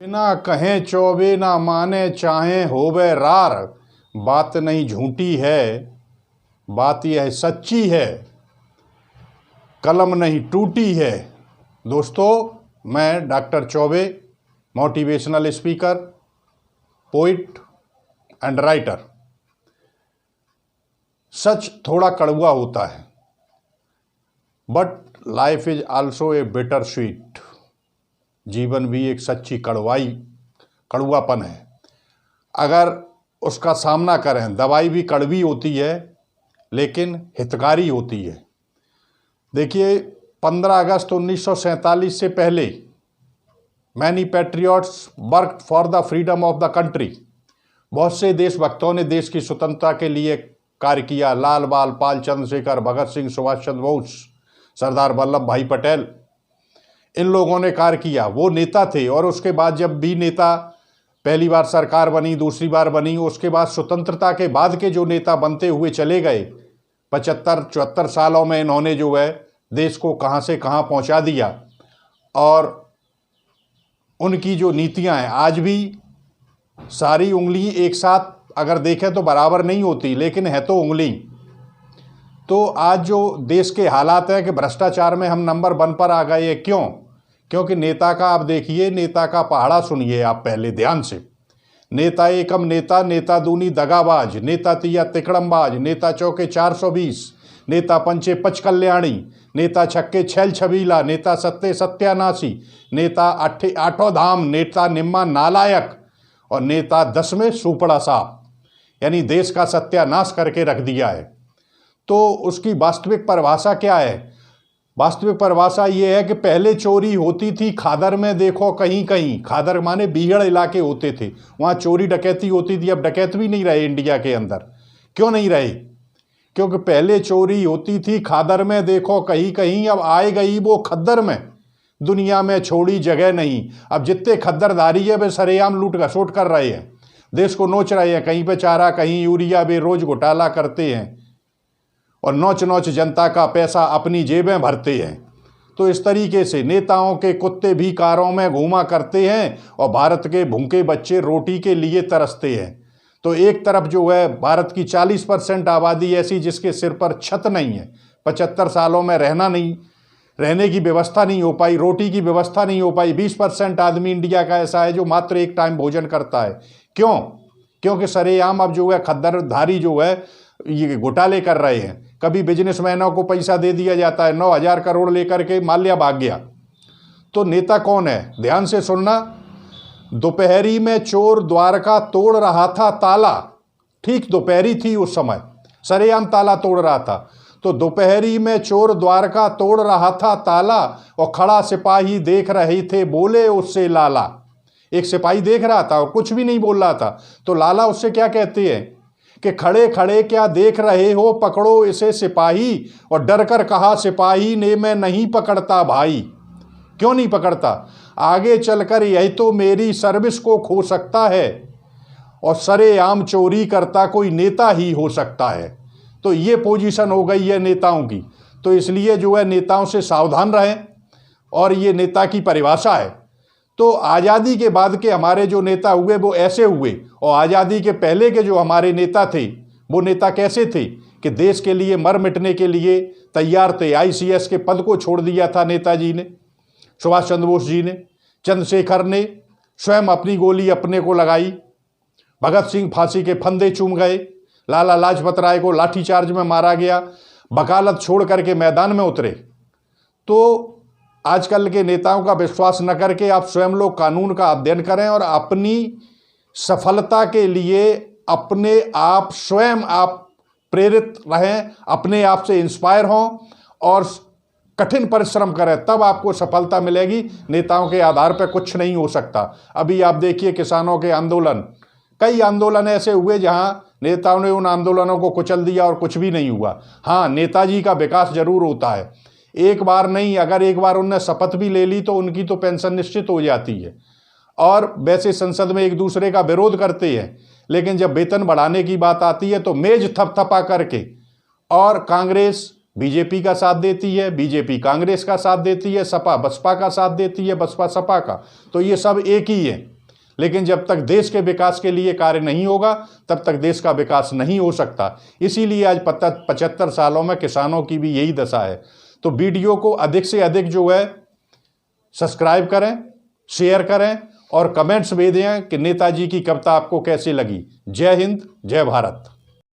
बिना कहें चौबे ना माने चाहे होवे रार। बात नहीं झूठी है, बात यह सच्ची है, कलम नहीं टूटी है। दोस्तों, मैं doctor Chaubey, motivational speaker, poet and writer. सच थोड़ा कड़वा होता है, but life is also a bitter sweet. जीवन भी एक सच्ची कड़वापन है। अगर उसका सामना करें, दवाई भी कड़वी होती है लेकिन हितकारी होती है। देखिए, 15 अगस्त 1947 से पहले many patriots worked for the freedom of the country. बहुत से देशभक्तों ने देश की स्वतंत्रता के लिए कार्य किया। लाल बाल पाल, चंद्रशेखर, भगत सिंह, सुभाष चंद्र बोस, सरदार वल्लभ भाई पटेल, इन लोगों ने कार्य किया। वो नेता थे। और उसके बाद जब भी नेता, पहली बार सरकार बनी, दूसरी बार बनी, उसके बाद स्वतंत्रता के बाद के जो नेता बनते हुए चले गए, 75-74 सालों में इन्होंने जो है देश को कहाँ से कहाँ पहुँचा दिया। और उनकी जो नीतियाँ हैं, आज भी सारी उंगली एक साथ अगर देखें तो बराबर नहीं होती, लेकिन है तो उंगली। तो आज जो देश के हालात हैं कि भ्रष्टाचार में हम नंबर 1 पर आ गए हैं। क्यों? क्योंकि नेता का, आप देखिए, नेता का पहाड़ा सुनिए आप पहले ध्यान से। नेता एकम नेता, नेता दूनी दगाबाज, नेता तिया तिकड़मबाज, नेता चौके 420, नेता पंचे 5 कल्याणी, नेता छक्के 6 छबीला, नेता सत्ते सत्यानाशी, नेता आठों धाम, नेता निम्मा नालायक, और नेता 10 में सुपड़ा साहब। यानी देश का सत्यानाश करके रख दिया है। तो उसकी वास्तविक परिभाषा क्या है? वास्तविक परिभाषा ये है कि पहले चोरी होती थी खादर में, देखो कहीं कहीं। खादर माने बीहड़ इलाके होते थे, वहाँ चोरी डकैती होती थी। अब डकैत भी नहीं रहे इंडिया के अंदर। क्यों नहीं रहे? क्योंकि पहले चोरी होती थी खादर में, देखो कहीं कहीं। अब आए गई वो खद्दर में, दुनिया में छोड़ी जगह नहीं। अब जितने खद्दरदारी है वे सरेआम लूट घसोट कर रहे हैं, देश को नोच रहे हैं। कहीं पे चारा, कहीं यूरिया, वे रोज घोटाला करते हैं और नोच नोच जनता का पैसा अपनी जेबें भरते हैं। तो इस तरीके से नेताओं के कुत्ते भी कारों में घूमा करते हैं और भारत के भूखे बच्चे रोटी के लिए तरसते हैं। तो एक तरफ जो है भारत की 40% आबादी ऐसी जिसके सिर पर छत नहीं है, 75 सालों में रहने की व्यवस्था नहीं हो पाई, रोटी की व्यवस्था नहीं हो पाई। 20% आदमी इंडिया का ऐसा है जो मात्र एक टाइम भोजन करता है। क्यों? क्योंकि सरेआम अब जो है खद्दरधारी जो है ये घोटाले कर रहे हैं। कभी बिजनेसमैनों को पैसा दे दिया जाता है, 9,000 करोड़ लेकर के माल्या भाग गया। तो नेता कौन है? ध्यान से सुनना। दोपहरी में चोर द्वार का तोड़ रहा था ताला। ठीक दोपहरी थी उस समय, सरेआम ताला तोड़ रहा था। तो दोपहरी में चोर द्वार का तोड़ रहा था ताला और खड़ा सिपाही देख रहे थे, बोले उससे लाला। एक सिपाही देख रहा था और कुछ भी नहीं बोल रहा था। तो लाला उससे क्या कहते हैं कि खड़े खड़े क्या देख रहे हो, पकड़ो इसे सिपाही। और डर कर कहा सिपाही ने, मैं नहीं पकड़ता भाई। क्यों नहीं पकड़ता? आगे चलकर यही तो मेरी सर्विस को खो सकता है और सरेआम चोरी करता कोई नेता ही हो सकता है। तो ये पोजीशन हो गई है नेताओं की। तो इसलिए जो है नेताओं से सावधान रहें। और ये नेता की परिभाषा है। तो आज़ादी के बाद के हमारे जो नेता हुए वो ऐसे हुए, और आज़ादी के पहले के जो हमारे नेता थे वो नेता कैसे थे कि देश के लिए मर मिटने के लिए तैयार थे। ICS के पद को छोड़ दिया था नेताजी ने, सुभाष चंद्र बोस जी ने। चंद्रशेखर ने स्वयं अपनी गोली अपने को लगाई। भगत सिंह फांसी के फंदे चूम गए। लाला लाजपत राय को लाठीचार्ज में मारा गया। वकालत छोड़ करके मैदान में उतरे। तो आजकल के नेताओं का विश्वास न करके आप स्वयं लोग कानून का अध्ययन करें और अपनी सफलता के लिए अपने आप स्वयं आप प्रेरित रहें, अपने आप से इंस्पायर हों और कठिन परिश्रम करें, तब आपको सफलता मिलेगी। नेताओं के आधार पर कुछ नहीं हो सकता। अभी आप देखिए किसानों के आंदोलन, कई आंदोलन ऐसे हुए जहां नेताओं ने उन आंदोलनों को कुचल दिया और कुछ भी नहीं हुआ। हाँ, नेताजी का विकास जरूर होता है। एक बार नहीं, अगर एक बार उनने शपथ भी ले ली तो उनकी तो पेंशन निश्चित हो जाती है। और वैसे संसद में एक दूसरे का विरोध करते हैं, लेकिन जब वेतन बढ़ाने की बात आती है तो मेज थपथपा करके और कांग्रेस बीजेपी का साथ देती है, बीजेपी कांग्रेस का साथ देती है, सपा बसपा का साथ देती है, बसपा सपा का, तो ये सब एक ही है। लेकिन जब तक देश के विकास के लिए कार्य नहीं होगा तब तक देश का विकास नहीं हो सकता। इसीलिए आज 75 सालों में किसानों की भी यही दशा है। तो वीडियो को अधिक से अधिक जो है सब्सक्राइब करें, शेयर करें और कमेंट्स भेजें कि नेताजी की कविता आपको कैसी लगी। जय हिंद, जय भारत।